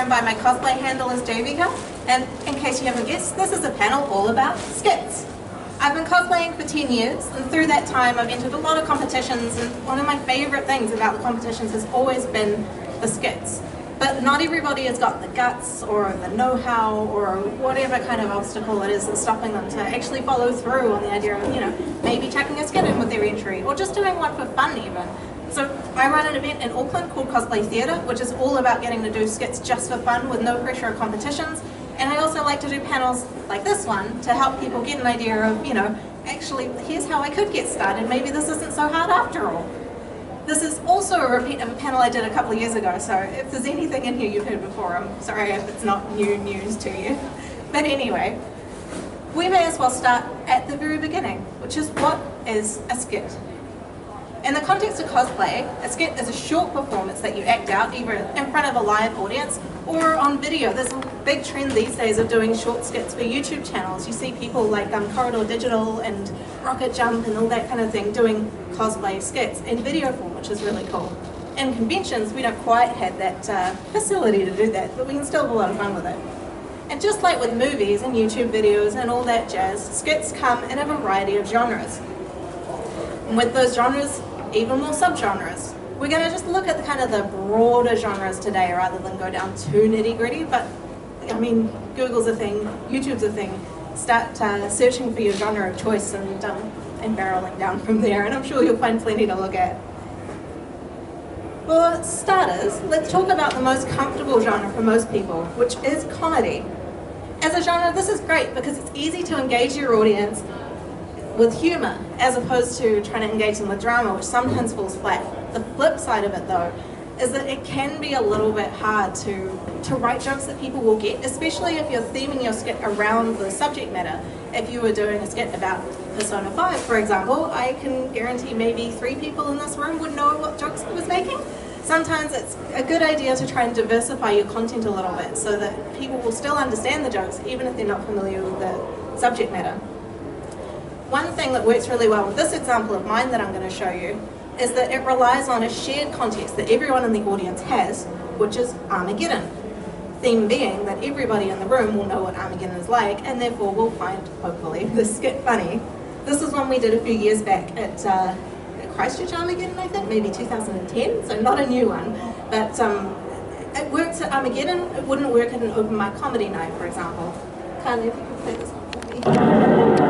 Instagram by my cosplay handle as Jayveeka, and in case you haven't guessed, this is a panel all about skits. I've been cosplaying for 10 years, and through that time I've entered a lot of competitions, and one of my favourite things about the competitions has always been the skits. But not everybody has got the guts or the know-how or whatever kind of obstacle it is that's stopping them to actually follow through on the idea of, you know, maybe chucking a skit in with their entry, or just doing one for fun even. So I run an event in Auckland called Cosplay Theatre, which is all about getting to do skits just for fun with no pressure of competitions. And I also like to do panels like this one to help people get an idea of, you know, actually here's how I could get started, maybe this isn't so hard after all. This is also a repeat of a panel I did a couple of years ago, so if there's anything in here you've heard before, I'm sorry if it's not new news to you. But anyway, we may as well start at the very beginning, which is what is a skit? In the context of cosplay, a skit is a short performance that you act out either in front of a live audience or on video. There's a big trend these days of doing short skits for YouTube channels. You see people like Corridor Digital and Rocket Jump and all that kind of thing doing cosplay skits in video form, which is really cool. In conventions, we don't quite have that facility to do that, but we can still have a lot of fun with it. And just like with movies and YouTube videos and all that jazz, skits come in a variety of genres. And with those genres, even more subgenres. We're going to just look at the broader genres today rather than go down too nitty-gritty, but I mean, Google's a thing, YouTube's a thing. Start searching for your genre of choice and barreling down from there, and I'm sure you'll find plenty to look at. For starters, let's talk about the most comfortable genre for most people, which is comedy. As a genre, this is great because it's easy to engage your audience with humour, as opposed to trying to engage them with drama, which sometimes falls flat. The flip side of it, though, is that it can be a little bit hard to write jokes that people will get, especially if you're theming your skit around the subject matter. If you were doing a skit about Persona 5, for example, I can guarantee maybe 3 people in this room would know what jokes I was making. Sometimes it's a good idea to try and diversify your content a little bit so that people will still understand the jokes, even if they're not familiar with the subject matter. One thing that works really well with this example of mine that I'm going to show you is that it relies on a shared context that everyone in the audience has, which is Armageddon. Theme being that everybody in the room will know what Armageddon is like, and therefore will find, hopefully, this skit funny. This is one we did a few years back at Christchurch Armageddon, I think, maybe 2010, so not a new one. But it works at Armageddon. It wouldn't work at an open mic comedy night, for example. Carly, if you could play this one for me. Everywhere.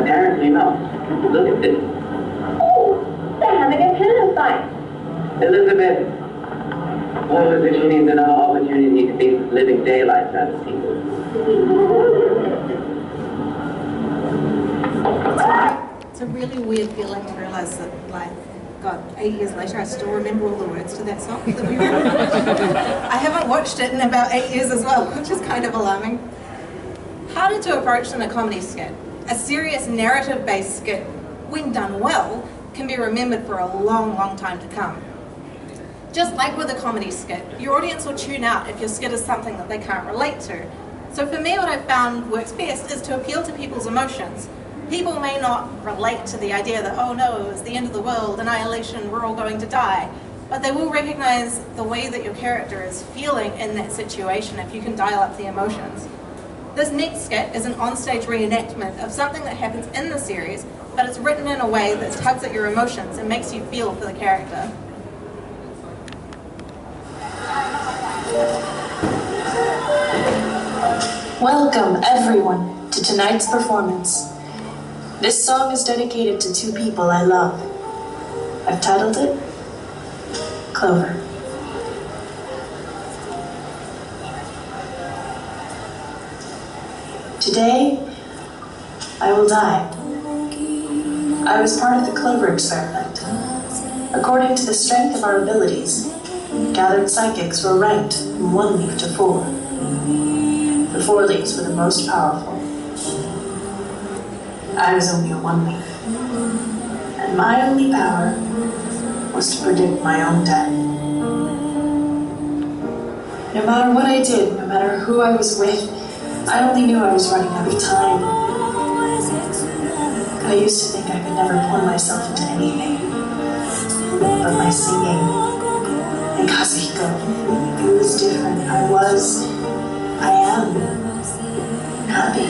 Apparently not. Look at this. Oh, they're having a pillow fight. Elizabeth, what was it? She needs another opportunity to beat living daylights out of people. It's a really weird feeling to realise that, like, God, 8 years later, I still remember all the words to that song that we wrote. I haven't watched it in about 8 years as well, which is kind of alarming. Harder to approach than a comedy skit. A serious narrative-based skit, when done well, can be remembered for a long, long time to come. Just like with a comedy skit, your audience will tune out if your skit is something that they can't relate to. So for me, what I've found works best is to appeal to people's emotions. People may not relate to the idea that, oh no, it's the end of the world, annihilation, we're all going to die. But they will recognize the way that your character is feeling in that situation if you can dial up the emotions. This next skit is an onstage reenactment of something that happens in the series, but it's written in a way that tugs at your emotions and makes you feel for the character. Welcome, everyone, to tonight's performance. This song is dedicated to two people I love. I've titled it Clover. Today, I will die. I was part of the Clover experiment. According to the strength of our abilities, gathered psychics were ranked from 1 leaf to 4. The 4 leaves were the most powerful. I was only a 1 leaf. And my only power was to predict my own death. No matter what I did, no matter who I was with, I only knew I was running out of time. I used to think I could never pour myself into anything. But my singing in Kazuhiko, it was different. I am happy.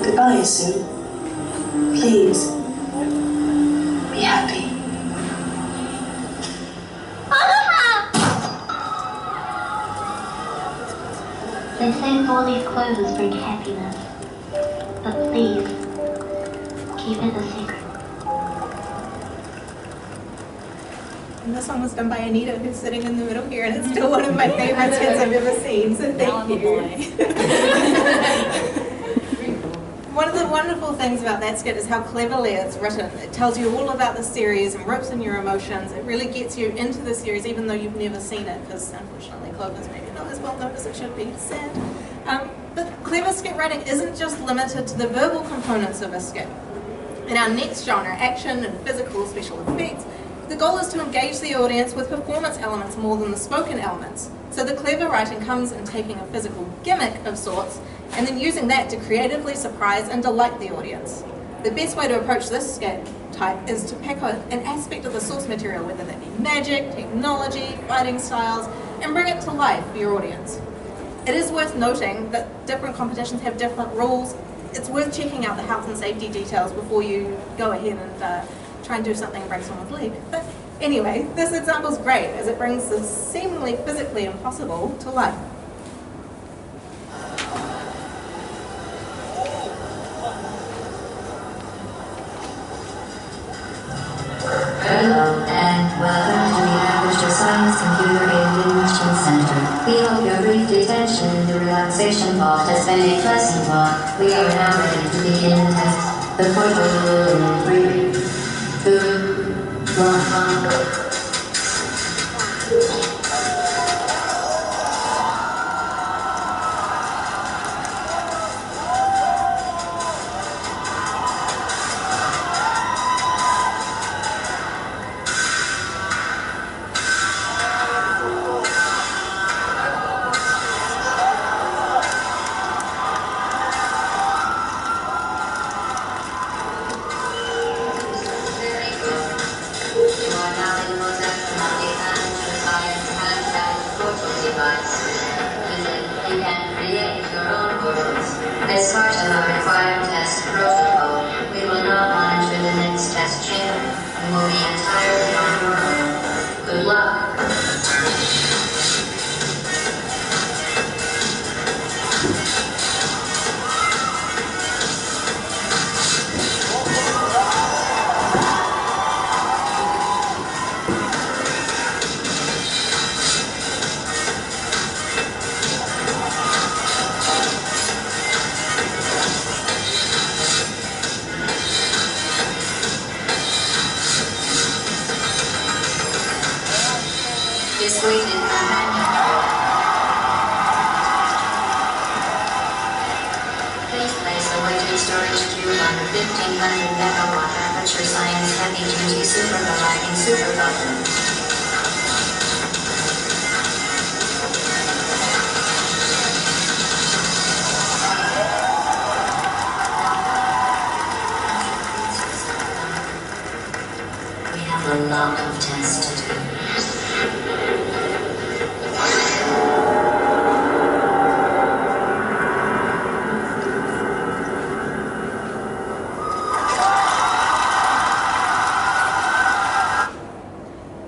Goodbye, Sue. Please, be happy. They say 4-leaf clovers bring happiness, but please, keep it a secret. And this song was done by Anita, who's sitting in the middle here, and it's still one of my favourite skits I've ever seen, so thank you. One of the wonderful things about that skit is how cleverly it's written. It tells you all about the series and rips in your emotions. It really gets you into the series even though you've never seen it, because unfortunately Clover's maybe not as well known as it should be. It's sad. But clever skit writing isn't just limited to the verbal components of a skit. In our next genre, action and physical special effects, the goal is to engage the audience with performance elements more than the spoken elements. So the clever writing comes in taking a physical gimmick of sorts and then using that to creatively surprise and delight the audience. The best way to approach this skit type is to pick an aspect of the source material, whether that be magic, technology, fighting styles, and bring it to life for your audience. It is worth noting that different competitions have different rules. It's worth checking out the health and safety details before you go ahead and try and do something and break someone's leg. But anyway, this example is great as it brings the seemingly physically impossible to life. Hello and welcome to the Aperture Science Computer Aided Enrichment Center. We hope your brief detention in the relaxation vault has been a pleasant one. We are now ready to begin the test. The portal in 3, 2, 1. As part of our required test protocol, we will not monitor the next test chamber and will be entirely on your own. Good luck. 1500 megawatt aperture science heavy duty super lighting super button. We have a lot of tests to do.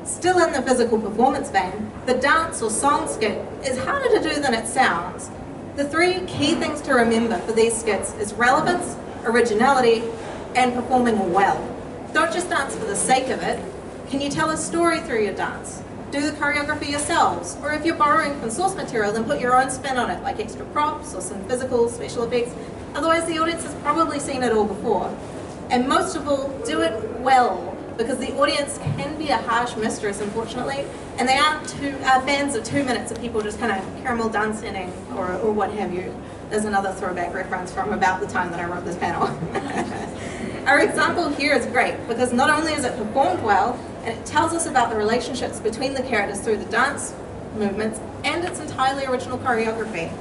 Still in the physical performance vein, the dance or song skit is harder to do than it sounds. The three key things to remember for these skits is relevance, originality, and performing well. Don't just dance for the sake of it. Can you tell a story through your dance? Do the choreography yourselves, or if you're borrowing from source material, then put your own spin on it, like extra props or some physical special effects. Otherwise, the audience has probably seen it all before. And most of all, do it well, because the audience can be a harsh mistress, unfortunately, and they aren't fans of 2 minutes of people just kind of caramel dancing or what have you. There's another throwback reference from about the time that I wrote this panel. Our example here is great, because not only is it performed well, and it tells us about the relationships between the characters through the dance movements, and its entirely original choreography.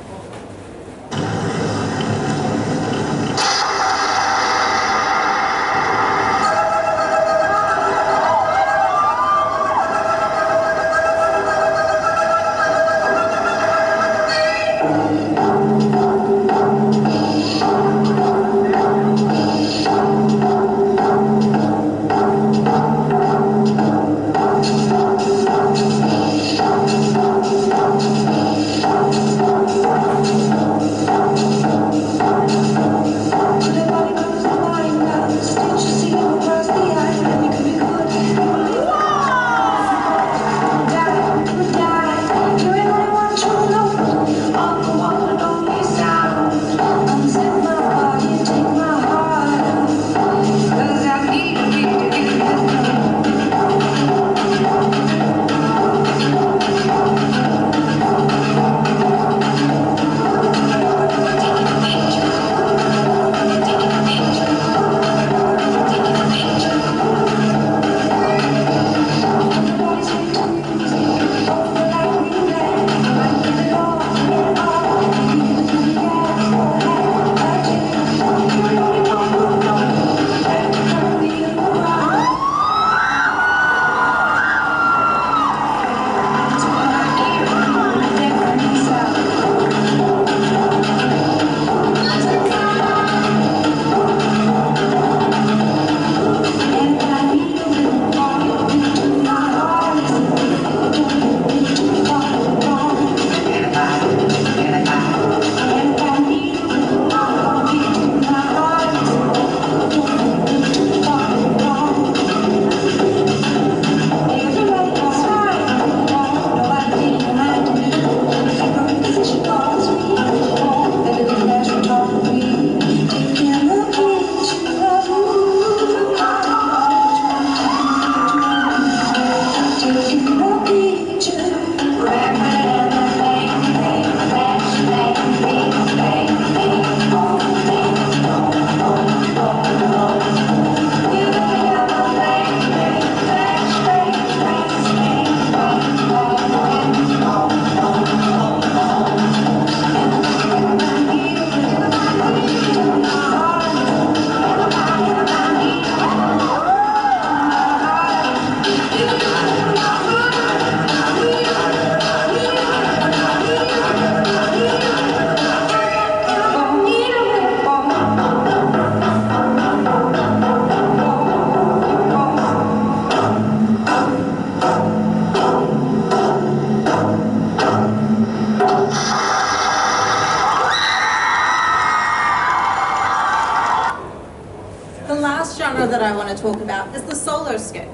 That I want to talk about is the solo skit.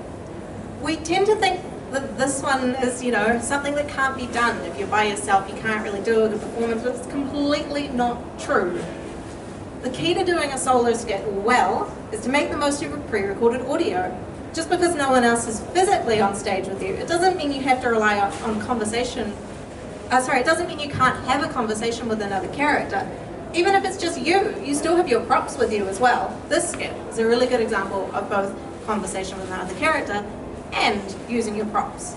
We tend to think that this one is, you know, something that can't be done. If you're by yourself, you can't really do a good performance, but it's completely not true. The key to doing a solo skit well is to make the most of your pre-recorded audio. Just because no one else is physically on stage with you, it doesn't mean you have to rely on conversation. It doesn't mean you can't have a conversation with another character. Even if it's just you still have your props with you as well. This skit is a really good example of both conversation with another character and using your props.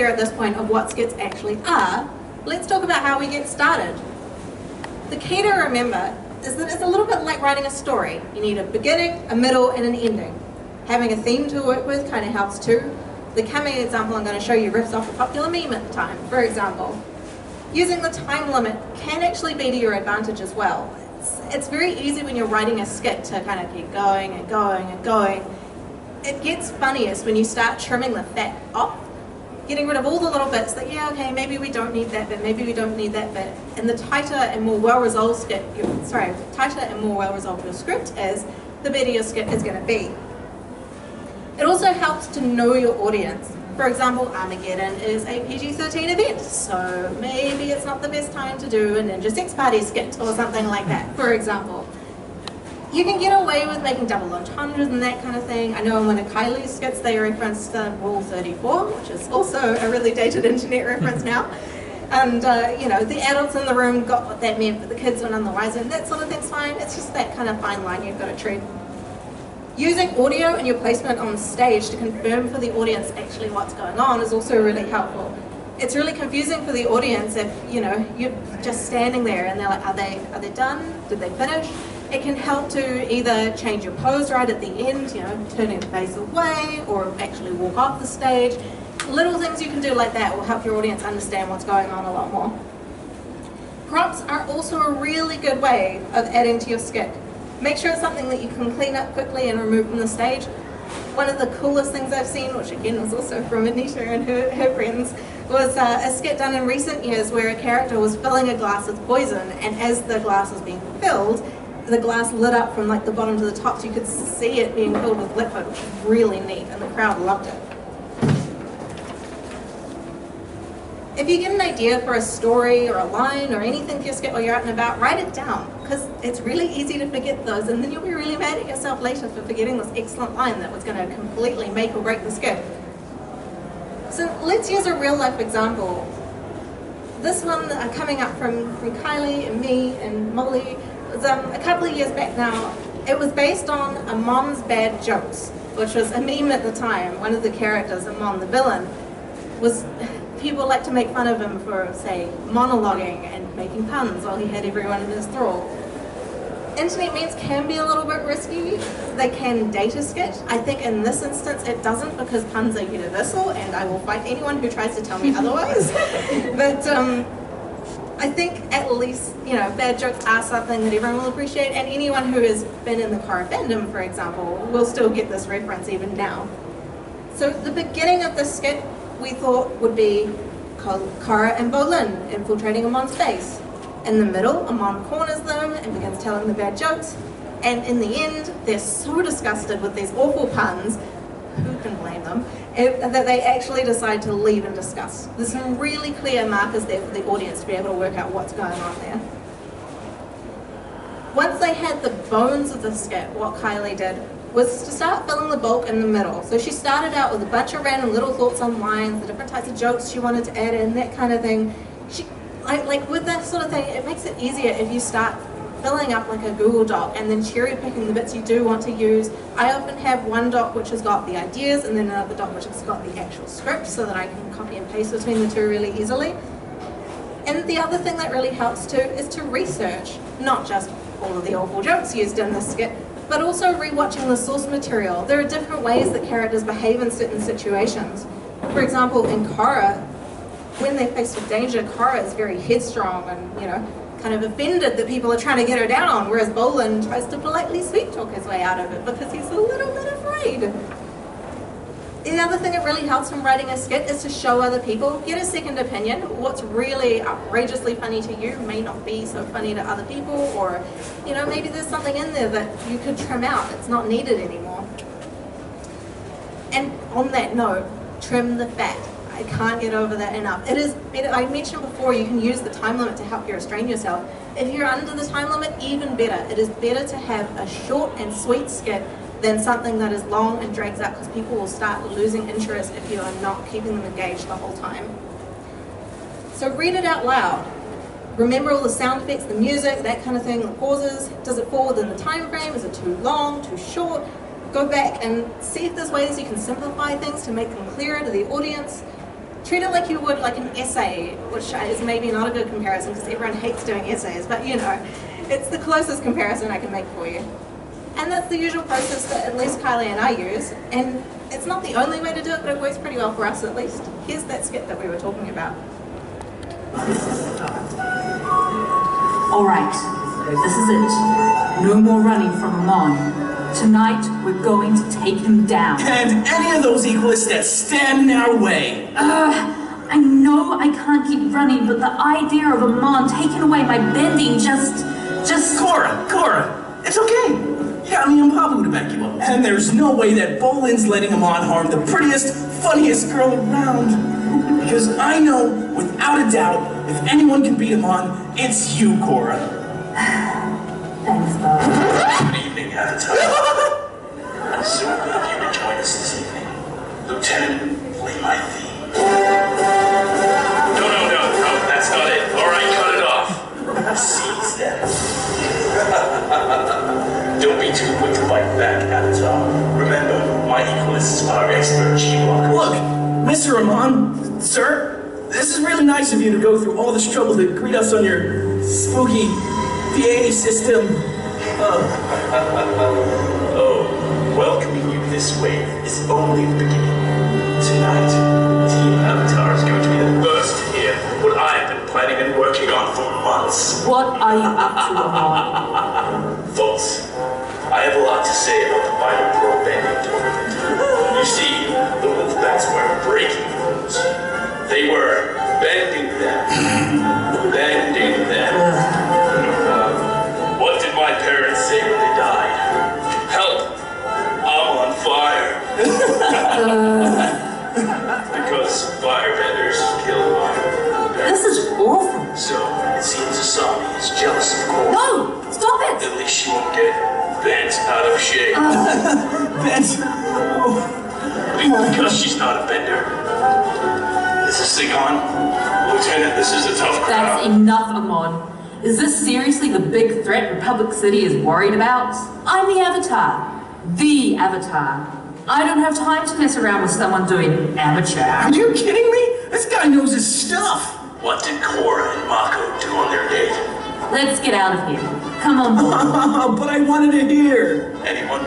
At this point of what skits actually are, let's talk about how we get started. The key to remember is that it's a little bit like writing a story. You need a beginning, a middle, and an ending. Having a theme to work with kind of helps too. The coming example I'm going to show you riffs off a popular meme at the time, for example. Using the time limit can actually be to your advantage as well. It's very easy when you're writing a skit to kind of keep going and going and going. It gets funniest when you start trimming the fat off, getting rid of all the little bits that, yeah, okay, maybe we don't need that bit, maybe we don't need that bit. And the tighter and more well-resolved skit, tighter and more well-resolved your script is, the better your skit is going to be. It also helps to know your audience. For example, Armageddon is a PG-13 event, so maybe it's not the best time to do a Ninja Sex Party skit or something like that, for example. You can get away with making double entendres and that kind of thing. I know in one of Kylie's skits they referenced Rule 34, which is also a really dated internet reference now. And you know, the adults in the room got what that meant, but the kids were none the wiser, and that sort of thing's fine. It's just that kind of fine line you've got to tread. Using audio and your placement on stage to confirm for the audience actually what's going on is also really helpful. It's really confusing for the audience if, you know, you're just standing there and they're like, are they done? Did they finish? It can help to either change your pose right at the end, you know, turning the face away, or actually walk off the stage. Little things you can do like that will help your audience understand what's going on a lot more. Props are also a really good way of adding to your skit. Make sure it's something that you can clean up quickly and remove from the stage. One of the coolest things I've seen, which again was also from Anita and her friends, was a skit done in recent years where a character was filling a glass with poison, and as the glass was being filled, the glass lit up from like the bottom to the top, so you could see it being filled with liquid, which was really neat, and the crowd loved it. If you get an idea for a story or a line or anything for your skit while you're out and about, write it down, because it's really easy to forget those, and then you'll be really mad at yourself later for forgetting this excellent line that was going to completely make or break the skit. So let's use a real life example. This one coming up from Kylie and me and Molly was a couple of years back now. It was based on a Mom's Bad Jokes, which was a meme at the time. One of the characters, Amon the villain, was, people like to make fun of him for, say, monologuing and making puns while he had everyone in his thrall. Internet memes can be a little bit risky. They can date a skit. I think in this instance it doesn't, because puns are universal and I will fight anyone who tries to tell me otherwise. But I think at least, you know, bad jokes are something that everyone will appreciate, and anyone who has been in the Korra fandom, for example, will still get this reference even now. So the beginning of this skit we thought would be Korra and Bolin infiltrating Amon's base. In the middle, Amon corners them and begins telling the bad jokes, and in the end, they're so disgusted with these awful puns, who can blame them, that they actually decide to leave in disgust. There's some really clear markers there for the audience to be able to work out what's going on there. Once they had the bones of the skit, what Kylie did was to start filling the bulk in the middle. So she started out with a bunch of random little thoughts on lines, the different types of jokes she wanted to add in, that kind of thing. She, like with that sort of thing, it makes it easier if you start filling up like a Google Doc and then cherry picking the bits you do want to use. I often have one doc which has got the ideas and then another doc which has got the actual script, so that I can copy and paste between the two really easily. And the other thing that really helps too is to research, not just all of the awful jokes used in this skit, but also rewatching the source material. There are different ways that characters behave in certain situations. For example, in Korra, when they're faced with danger, Korra is very headstrong and, you know, kind of offended that people are trying to get her down, whereas Bolin tries to politely sweet talk his way out of it because he's a little bit afraid. The other thing that really helps when writing a skit is to show other people, get a second opinion. What's really outrageously funny to you may not be so funny to other people, or, you know, maybe there's something in there that you could trim out, it's not needed anymore. And on that note, trim the fat. I can't get over that enough. It is better, I mentioned before, you can use the time limit to help you restrain yourself. If you're under the time limit, even better. It is better to have a short and sweet skit than something that is long and drags out, because people will start losing interest if you are not keeping them engaged the whole time. So read it out loud. Remember all the sound effects, the music, that kind of thing, the pauses. Does it fall within the time frame? Is it too long, too short? Go back and see if there's ways you can simplify things to make them clearer to the audience. Treat it like you would like an essay, which is maybe not a good comparison because everyone hates doing essays, but you know, it's the closest comparison I can make for you. And that's the usual process that at least Kylie and I use, and it's not the only way to do it, but it works pretty well for us at least. Here's that skit that we were talking about. Alright, this is it. No more running from Amon. Tonight, we're going to take him down. And any of those equalists that stand in our way. I know I can't keep running, but the idea of Amon taking away my bending just... Cora, it's okay. You got me and Pabu to back you up. And there's no way that Bolin's letting Amon harm the prettiest, funniest girl around. Because I know, without a doubt, if anyone can beat Amon, it's you, Cora. Thanks, Bob. Good evening, Avatar. I'm so glad you could join us this evening. Lieutenant, play my theme. No, that's not it. Alright, cut it off. Seize that. Don't be too quick to fight back, Avatar. Remember, my equalists are expert G-Block. Look, Mr. Amon, sir, this is really nice of you to go through all this trouble to greet us on your spooky PA system. Welcoming you this way is only the beginning. Tonight, Team Avatar is going to be the first to hear what I have been planning and working on for months. What are you up to, Amon? Folks, I have a lot to say about the final pro bending tournament. You see, the Wolfbats weren't breaking rules. They were bending them. Bending them. What did my parents say when they died? Help! I'm on fire. Because firebenders kill my parents. This is awful. So, it seems Asami is jealous of Cora. No! Stop it! At least she won't get bent out of shape. Because she's not a bender. Is this thing on? Lieutenant, this is a tough crowd. That's enough, Amon. Is this seriously the big threat Republic City is worried about? I'm the Avatar. The Avatar. I don't have time to mess around with someone doing amateur. Are you kidding me? This guy knows his stuff. What did Cora and Mako do on their date? Let's get out of here. Come on board. But I wanted to hear. Anyone?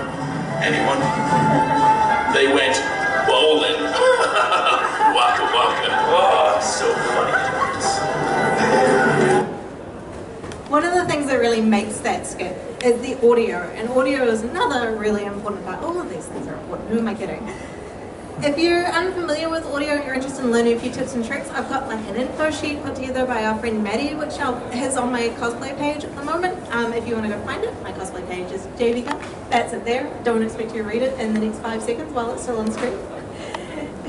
They went bowling. Waka waka. Oh, so funny. One of the things that really makes that skit is the audio, and audio is another really important part. All of these things are important, who am I kidding? If you're unfamiliar with audio and you're interested in learning a few tips and tricks, I've got like an info sheet put together by our friend Maddie, which is on my cosplay page at the moment. If you want to go find it, my cosplay page is Jayveeka. That's it there. Don't expect you to read it in the next 5 seconds while it's still on screen.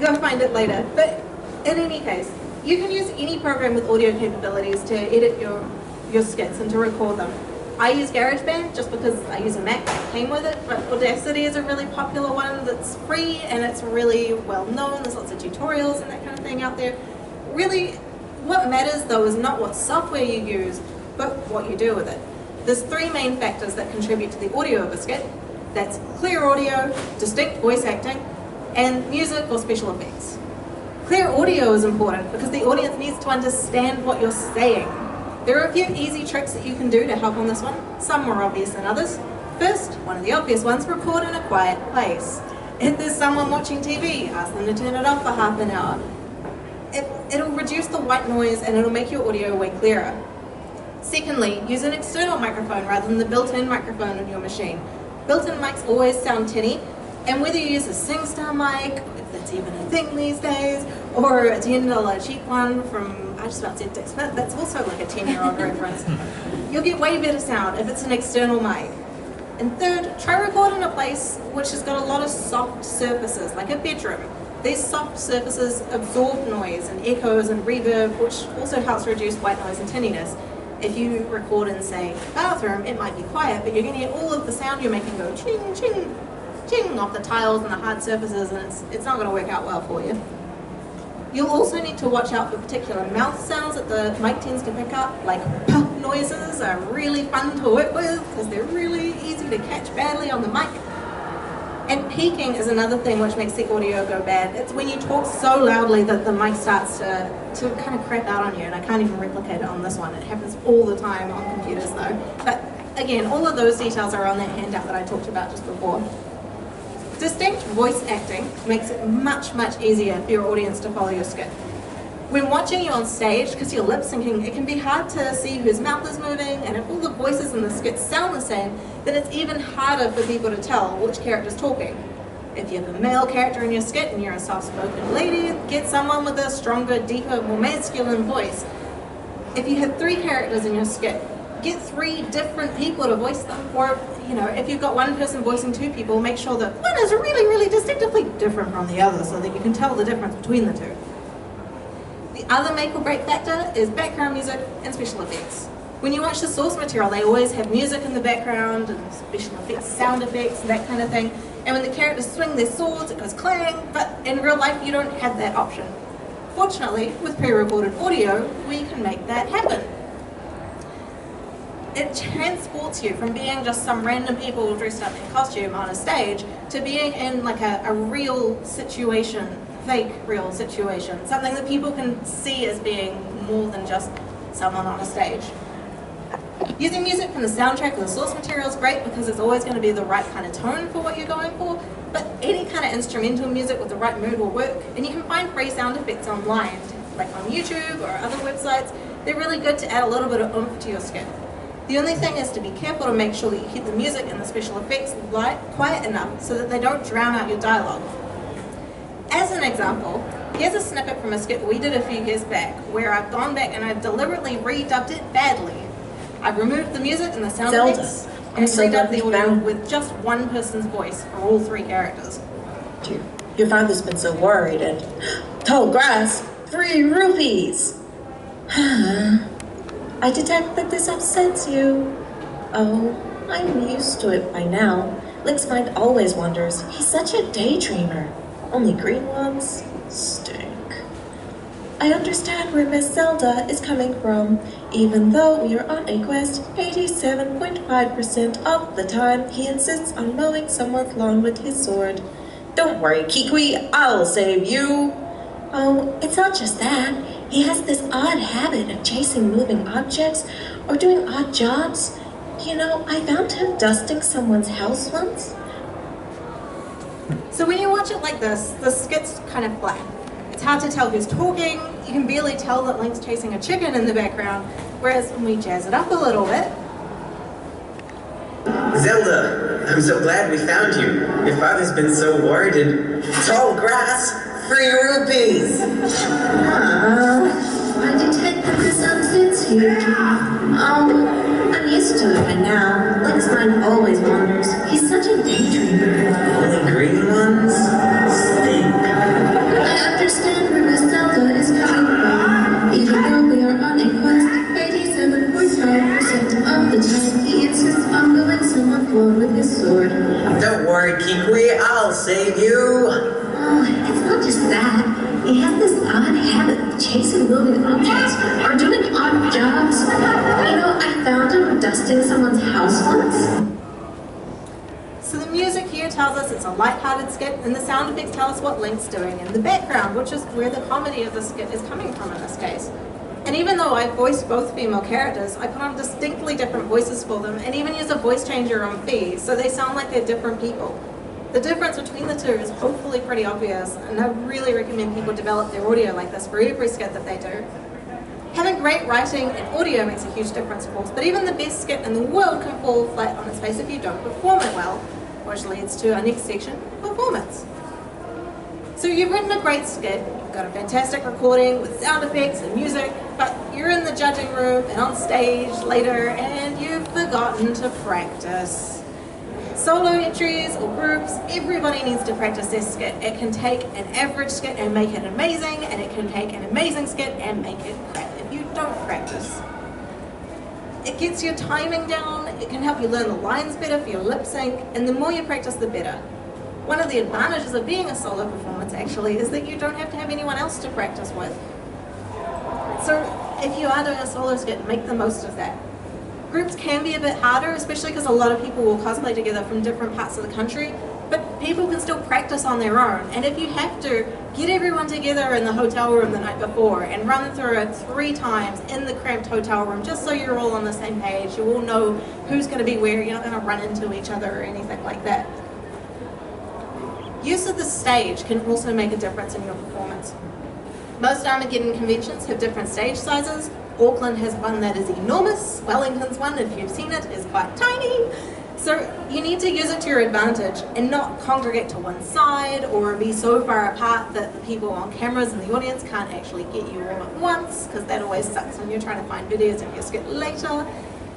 Go find it later. But in any case, you can use any program with audio capabilities to edit your skits and to record them. I use GarageBand just because I use a Mac that came with it, but Audacity is a really popular one that's free and it's really well known. There's lots of tutorials and that kind of thing out there. Really, what matters though is not what software you use, but what you do with it. There's 3 main factors that contribute to the audio of a skit. That's clear audio, distinct voice acting, and music or special effects. Clear audio is important because the audience needs to understand what you're saying. There are a few easy tricks that you can do to help on this one, some more obvious than others. First, one of the obvious ones, record in a quiet place. If there's someone watching TV, ask them to turn it off for half an hour. It'll reduce the white noise and it'll make your audio way clearer. Secondly, use an external microphone rather than the built-in microphone on your machine. Built-in mics always sound tinny, and whether you use a SingStar mic, if that's even a thing these days, or a $10 cheap one from, I just about said Dick Smith, that's also like a 10-year-old reference, you'll get way better sound if it's an external mic. And third, try record in a place which has got a lot of soft surfaces, like a bedroom. These soft surfaces absorb noise and echoes and reverb, which also helps reduce white noise and tinniness. If you record in, say, a bathroom, it might be quiet, but you're going to get all of the sound you're making go ching, ching, ching off the tiles and the hard surfaces, and it's not going to work out well for you. You'll also need to watch out for particular mouth sounds that the mic tends to pick up, like puff noises are really fun to work with because they're really easy to catch badly on the mic. And peaking is another thing which makes the audio go bad. It's when you talk so loudly that the mic starts to kind of crap out on you, and I can't even replicate it on this one. It happens all the time on computers though. But again, all of those details are on that handout that I talked about just before. Distinct voice acting makes it much, much easier for your audience to follow your skit. When watching you on stage, because you're lip syncing, it can be hard to see whose mouth is moving, and if all the voices in the skit sound the same, then it's even harder for people to tell which character's talking. If you have a male character in your skit and you're a soft-spoken lady, get someone with a stronger, deeper, more masculine voice. If you have 3 characters in your skit, get 3 different people to voice them. Or, you know, if you've got one person voicing 2 people, make sure that one is really, really distinctively different from the other so that you can tell the difference between the 2. The other make or break factor is background music and special effects. When you watch the source material, they always have music in the background and special effects, sound effects, and that kind of thing. And when the characters swing their swords, it goes clang, but in real life you don't have that option. Fortunately, with pre-recorded audio, we can make that happen. It transports you from being just some random people dressed up in costume on a stage to being in like a real situation, fake real situation, something that people can see as being more than just someone on a stage. Using music from the soundtrack or the source material is great because it's always going to be the right kind of tone for what you're going for, but any kind of instrumental music with the right mood will work, and you can find free sound effects online, like on YouTube or other websites. They're really good to add a little bit of oomph to your skit. The only thing is to be careful to make sure that you keep the music and the special effects quiet enough so that they don't drown out your dialogue. As an example, here's a snippet from a skit we did a few years back where I've gone back and I've deliberately redubbed it badly. I've removed the music and the sound effects and redubbed the audio with just one person's voice for all 3 characters. Your father's been so worried and tall grass, 3 rupees. I detect that this upsets you. Oh, I'm used to it by now. Link's mind always wanders. He's such a daydreamer. Only green ones stink. I understand where Miss Zelda is coming from. Even though we are on a quest, 87.5% of the time he insists on mowing someone's lawn with his sword. Don't worry, Kikwi, I'll save you. Oh, it's not just that. He has this odd habit of chasing moving objects or doing odd jobs. You know, I found him dusting someone's house once. So when you watch it like this, the skit's kind of flat. It's hard to tell who's talking. You can barely tell that Link's chasing a chicken in the background, whereas when we jazz it up a little bit... Zelda, I'm so glad we found you. Your father's been so worried and tall grass, 3 rupees. I detect that this upsets you. I'm used to it by now. Link's mind always wanders. He's such a daydreamer. Only green ones stink. I understand where Miss Zelda is coming from. Even though we are on a quest, 87.5% of the time he insists on going someone's lawn with his sword. Don't worry, Kikwi, I'll save you. Oh, it's not just that. He has this odd habit of chasing moving objects or doing odd jobs. You know, I found him dusting someone's house once. So the music here tells us it's a light-hearted skit, and the sound effects tell us what Link's doing in the background, which is where the comedy of the skit is coming from in this case. And even though I voiced both female characters, I put on distinctly different voices for them, and even use a voice changer on fees, so they sound like they're different people. The difference between the two is hopefully pretty obvious, and I really recommend people develop their audio like this for every skit that they do. Having great writing and audio makes a huge difference, of course, but even the best skit in the world can fall flat on its face if you don't perform it well, which leads to our next section, performance. So you've written a great skit, you've got a fantastic recording with sound effects and music, but you're in the judging room and on stage later and you've forgotten to practice. Solo entries or groups, everybody needs to practice their skit. It can take an average skit and make it amazing, and it can take an amazing skit and make it crap if you don't practice. It gets your timing down, it can help you learn the lines better for your lip sync, and the more you practice, the better. One of the advantages of being a solo performance actually is that you don't have to have anyone else to practice with. So if you are doing a solo skit, make the most of that. Groups can be a bit harder, especially because a lot of people will cosplay together from different parts of the country, but people can still practice on their own. And if you have to, get everyone together in the hotel room the night before and run through it 3 times in the cramped hotel room, just so you're all on the same page. You all know who's going to be where, you're not going to run into each other or anything like that. Use of the stage can also make a difference in your performance. Most Armageddon conventions have different stage sizes. Auckland has one that is enormous. Wellington's one, if you've seen it, is quite tiny. So you need to use it to your advantage and not congregate to one side or be so far apart that the people on cameras in the audience can't actually get you all at once, because that always sucks when you're trying to find videos of your skit later.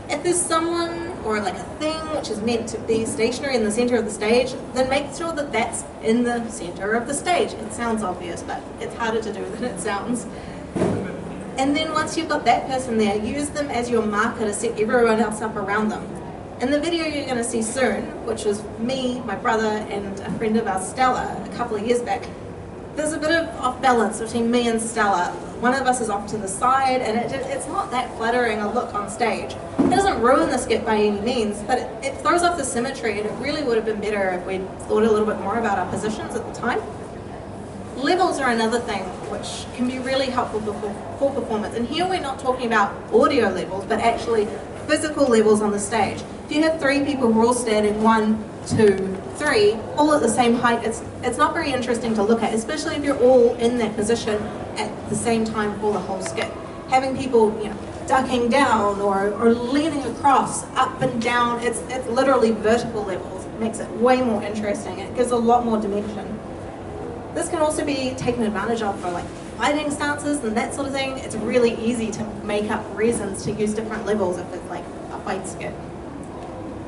If there's someone or like a thing which is meant to be stationary in the center of the stage, then make sure that that's in the center of the stage. It sounds obvious, but it's harder to do than it sounds. And then once you've got that person there, use them as your marker to set everyone else up around them. In the video you're going to see soon, which was me, my brother, and a friend of ours, Stella, a couple of years back, there's a bit of off balance between me and Stella. One of us is off to the side, and it's not that flattering a look on stage. It doesn't ruin the skit by any means, but it throws off the symmetry, and it really would have been better if we'd thought a little bit more about our positions at the time. Levels are another thing which can be really helpful for performance, and here we're not talking about audio levels, but actually physical levels on the stage. If you have 3 people who are all standing 1, 2, 3, all at the same height, it's not very interesting to look at, especially if you're all in that position at the same time for the whole skit. Having people, ducking down or leaning across, up and down, it's literally vertical levels. It makes it way more interesting. It gives a lot more dimension. This can also be taken advantage of for like fighting stances and that sort of thing. It's really easy to make up reasons to use different levels if it's like a fight skit.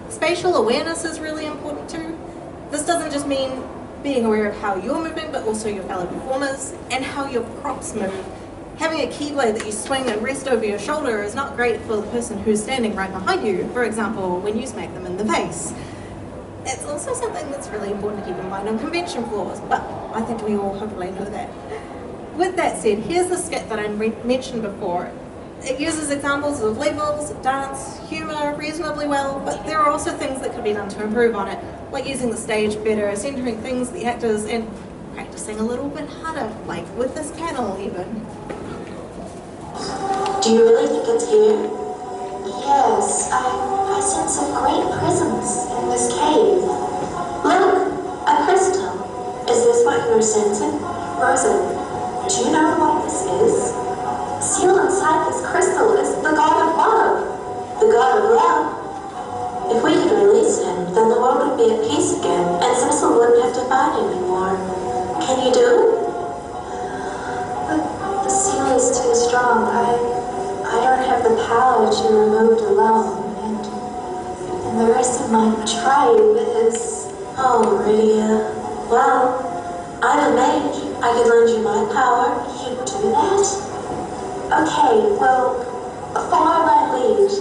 Spatial awareness is really important too. This doesn't just mean being aware of how you're moving, but also your fellow performers and how your props move. Having a keyblade that you swing and rest over your shoulder is not great for the person who's standing right behind you, for example, when you smack them in the face. It's also something that's really important to keep in mind on convention floors, but I think we all hopefully know that. With that said, here's the skit that I mentioned before. It uses examples of levels, dance, humour reasonably well, but there are also things that could be done to improve on it, like using the stage better, centering things, the actors, and practicing a little bit harder, like with this panel even. Do you really think it's here? Yes, I sense a great presence in this cave. Look, a crystal. Is this what you're sensing? Rosen, do you know what this is? Sealed inside this crystal is the god of love. The god of love. If we could release him, then the world would be at peace again, and Cecil wouldn't have to fight anymore. Can you do it? The seal is too strong. I don't have the power to remove it alone, and the rest of my tribe is... Oh, Rydia. Well, I'm a mage. I could lend you my power. You'd do that? Okay, well, before I leave,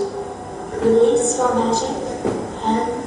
release your magic, and...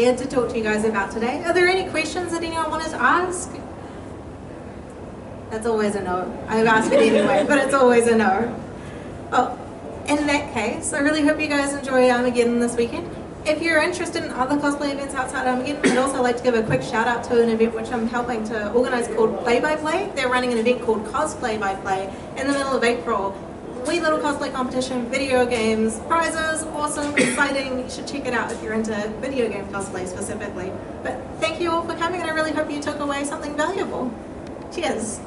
here to talk to you guys about today. Are there any questions that anyone wanted to ask? That's always a no. I've asked it anyway, but it's always a no. Oh, in that case, I really hope you guys enjoy Armageddon this weekend. If you're interested in other cosplay events outside Armageddon, I'd also like to give a quick shout out to an event which I'm helping to organise called Play by Play. They're running an event called Cosplay by Play in the middle of April. Wee little cosplay competition, video games, prizes, awesome, exciting. You should check it out if you're into video game cosplay specifically. But thank you all for coming, and I really hope you took away something valuable. Cheers.